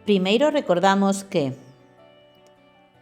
Primeiro recordamos que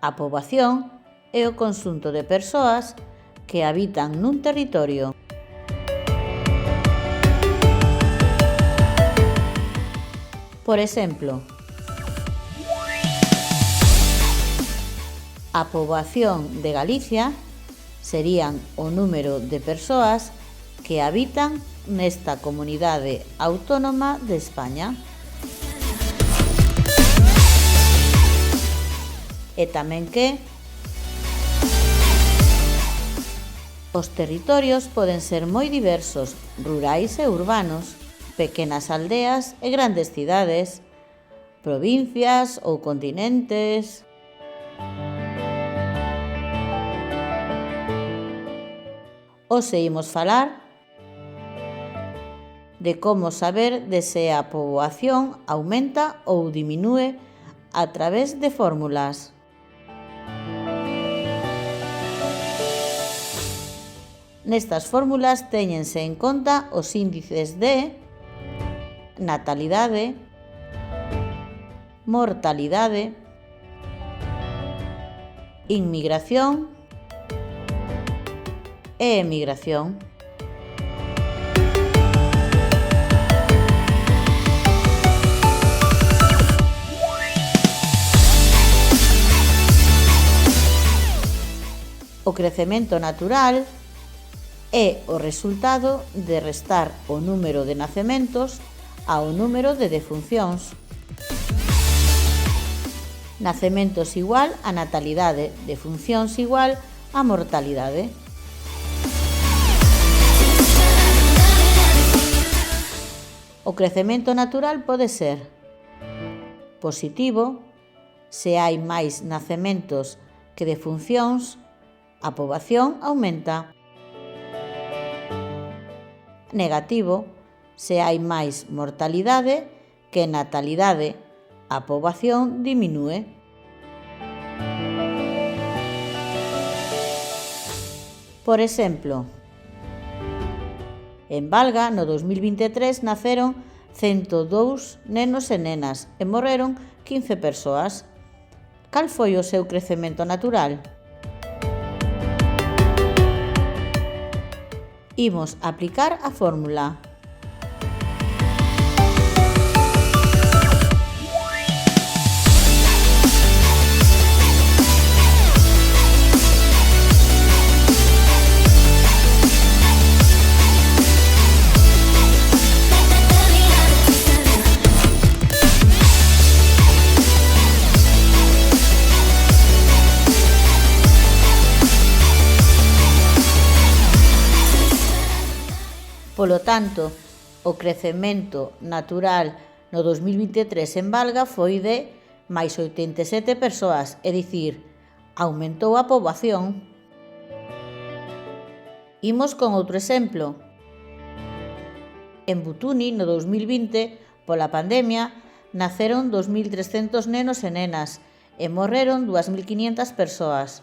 a poboación é o conxunto de persoas que habitan nun territorio. Por exemplo, a poboación de Galicia serían o número de persoas que habitan nesta comunidade autónoma de España. E tamén que os territorios poden ser moi diversos, rurais e urbanos, pequenas aldeas e grandes cidades, provincias ou continentes. Hoxe imos falar de como saber de se a poboación aumenta ou diminúe a través de fórmulas. Nestas fórmulas téñense en conta os índices de natalidade, mortalidade, inmigración e emigración. O crecemento natural é o resultado de restar o número de nacementos ao número de defuncións. Nacementos igual a natalidade, defuncións igual a mortalidade. O crecemento natural pode ser positivo se hai máis nacementos que defuncións, a poboación aumenta. Negativo se hai máis mortalidade que natalidade, a poboación diminúe. Por exemplo, en Valga, no 2023, naceron 102 nenos e nenas e morreron 15 persoas. Cal foi o seu crecemento natural? Imos aplicar a fórmula. Polo tanto, o crecemento natural no 2023 en Valga foi de máis 87 persoas, é dicir, aumentou a poboación. Imos con outro exemplo. En Butuni, no 2020, pola pandemia, naceron 2.300 nenos e nenas e morreron 2.500 persoas.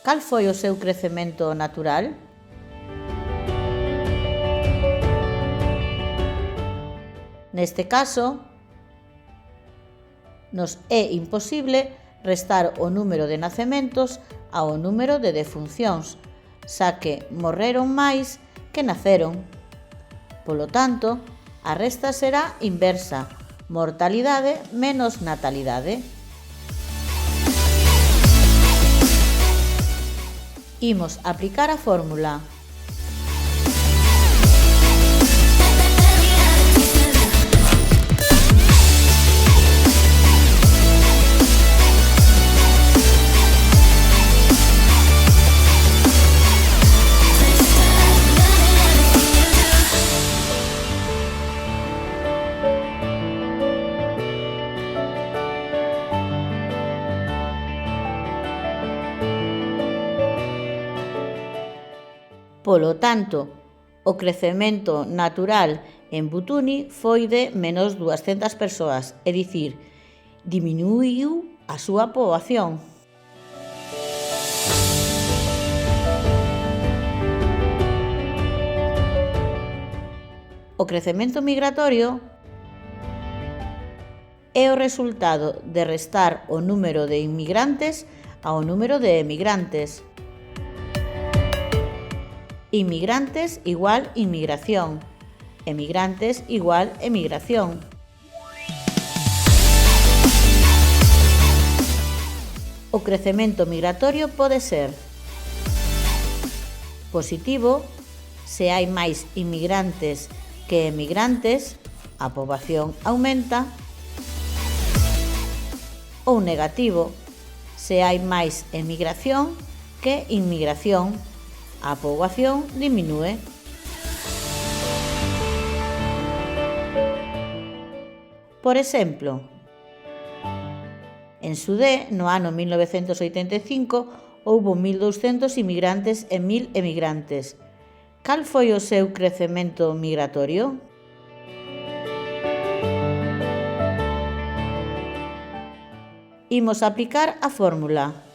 Cal foi o seu crecemento natural? Neste caso, nos é imposible restar o número de nacementos ao número de defuncións, xa que morreron máis que naceron. Polo tanto, a resta será inversa, mortalidade menos natalidade. Imos aplicar a fórmula. Polo tanto, o crecemento natural en Butuni foi de menos 200 persoas, é dicir, diminuíu a súa poboación. O crecemento migratorio é o resultado de restar o número de inmigrantes ao número de emigrantes. Inmigrantes igual inmigración. Emigrantes igual emigración. O crecemento migratorio pode ser positivo se hai máis inmigrantes que emigrantes, a poboación aumenta, ou negativo se hai máis emigración que inmigración, a poboación diminúe. Por exemplo, en Sudé, no ano 1985, houbo 1.200 inmigrantes e 1.000 emigrantes. Cal foi o seu crecemento migratorio? Imos aplicar a fórmula.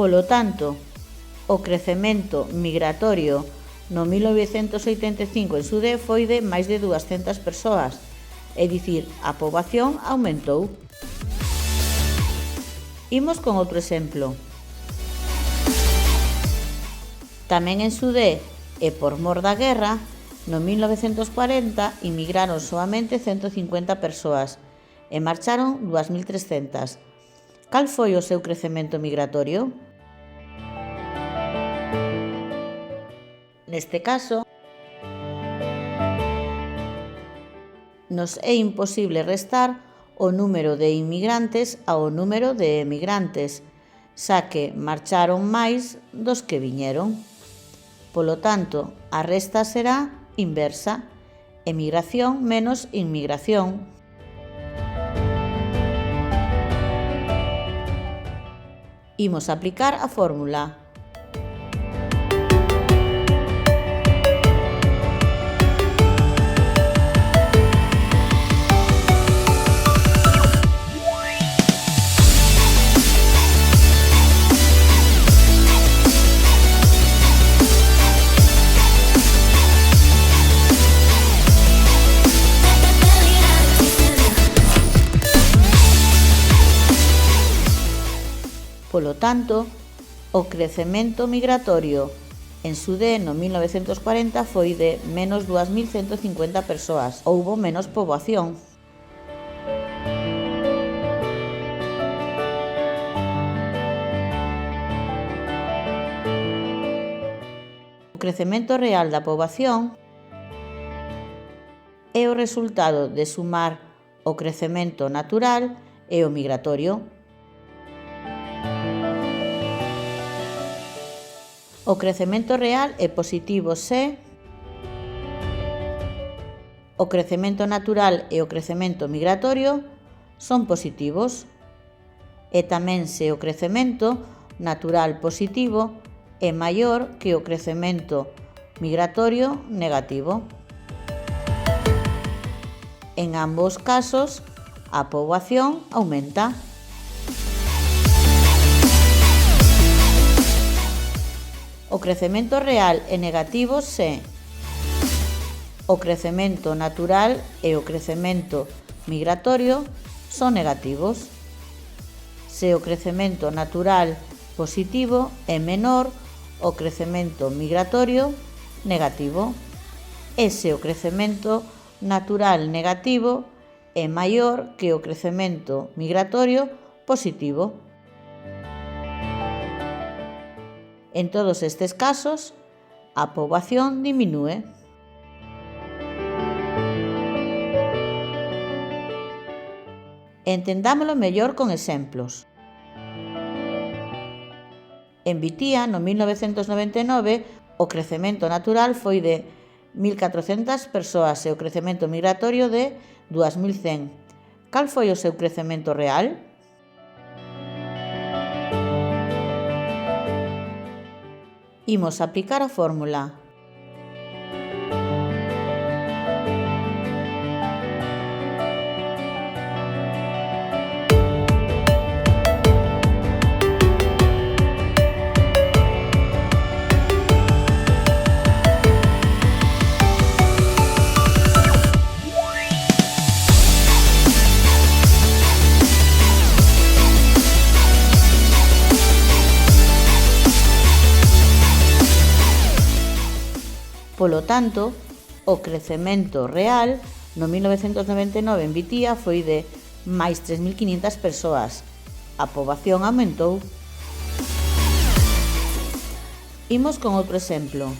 Polo tanto, o crecemento migratorio no 1985 en Sudé foi de máis de 200 persoas, é dicir, a poboación aumentou. Imos con outro exemplo. Tamén en Sudé e por mor da guerra, no 1940 inmigraron soamente 150 persoas e marcharon 2.300. Cal foi o seu crecemento migratorio? Neste caso, nos é imposible restar o número de inmigrantes ao número de emigrantes, xa que marcharon máis dos que viñeron. Polo tanto, a resta será inversa, emigración menos inmigración. Imos aplicar a fórmula. Polo tanto, o crecemento migratorio en Sudé no 1940 foi de menos 2.150 persoas. Houbo menos poboación. O crecemento real da poboación é o resultado de sumar o crecemento natural e o migratorio. O crecemento real é positivo se o crecemento natural e o crecemento migratorio son positivos e tamén se o crecemento natural positivo é maior que o crecemento migratorio negativo. En ambos casos, a poboación aumenta. O crecemento real é negativo se o crecemento natural e o crecemento migratorio son negativos. Se o crecemento natural positivo é menor o crecemento migratorio negativo. E se o crecemento natural negativo é maior que o crecemento migratorio positivo. En todos estes casos, a poboación diminúe. Entendámolo mellor con exemplos. En Vitía, no 1999, o crecemento natural foi de 1.400 persoas e o crecemento migratorio de 2.100. Cal foi o seu crecemento real? Imos aplicar a fórmula. Polo tanto, o crecemento real no 1999 en Vitía foi de máis 3.500 persoas. A poboación aumentou. Imos con outro exemplo.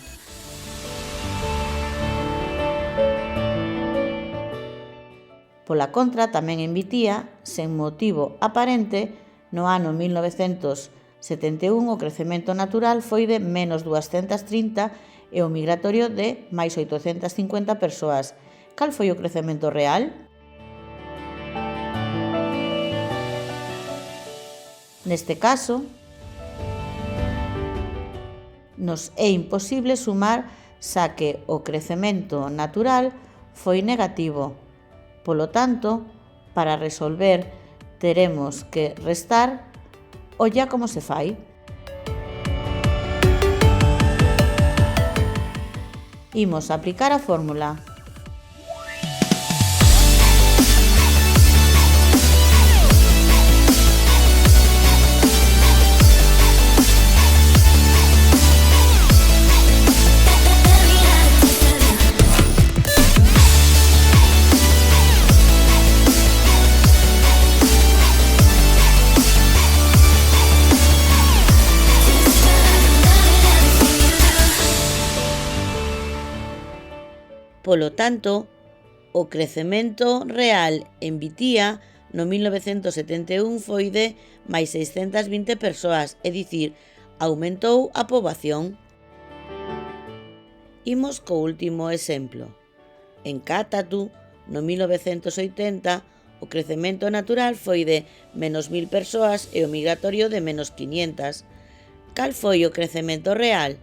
Pola contra, tamén en Vitía, sen motivo aparente, no ano 1971 o crecemento natural foi de menos 230 e o migratorio de máis 850 persoas. Cal foi o crecemento real? Neste caso, nos é imposible sumar xa que o crecemento natural foi negativo. Polo tanto, para resolver teremos que restar. Olla como se fai. Imos aplicar a fórmula. Polo tanto, o crecemento real en Vitía no 1971 foi de máis 620 persoas, é dicir, aumentou a poboación. Imos co último exemplo. En Cátatu, no 1980, o crecemento natural foi de menos 1.000 persoas e o migratorio de menos 500. Cal foi o crecemento real?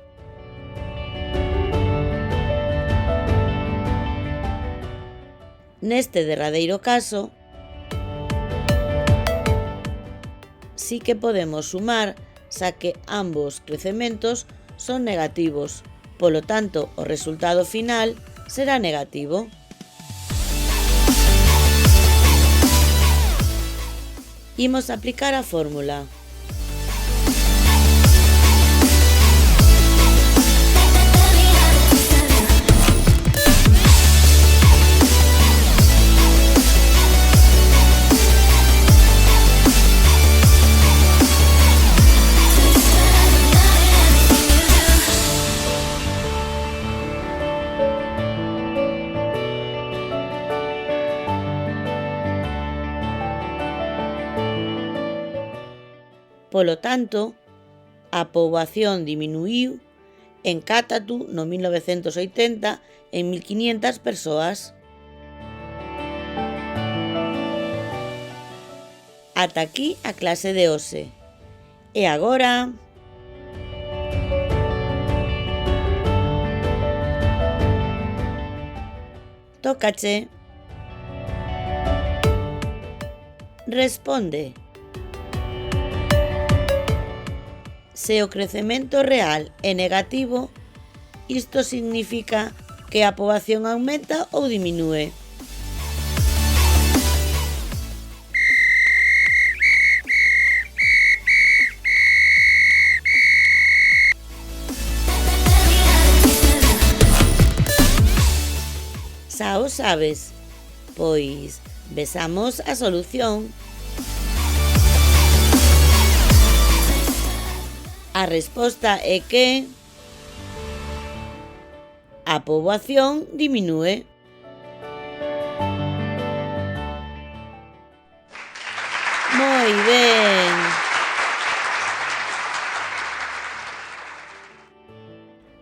Neste derradeiro caso, sí que podemos sumar, xa que ambos crecementos son negativos. Polo tanto, o resultado final será negativo. Imos aplicar a fórmula. Polo tanto, a poboación diminuíu en Cátatu no 1980 en 1.500 persoas. Ata aquí a clase de hoxe. E agora... tócache. Responde. Se o crecemento real é negativo, isto significa que a poboación aumenta ou diminúe. Xa o sabes, pois vexamos a solución. A resposta é que a poboación diminúe. Moi ben.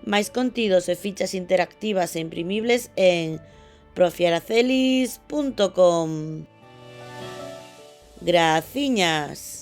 Máis contidos e fichas interactivas e imprimibles en profiaracelis.com. Graciñas.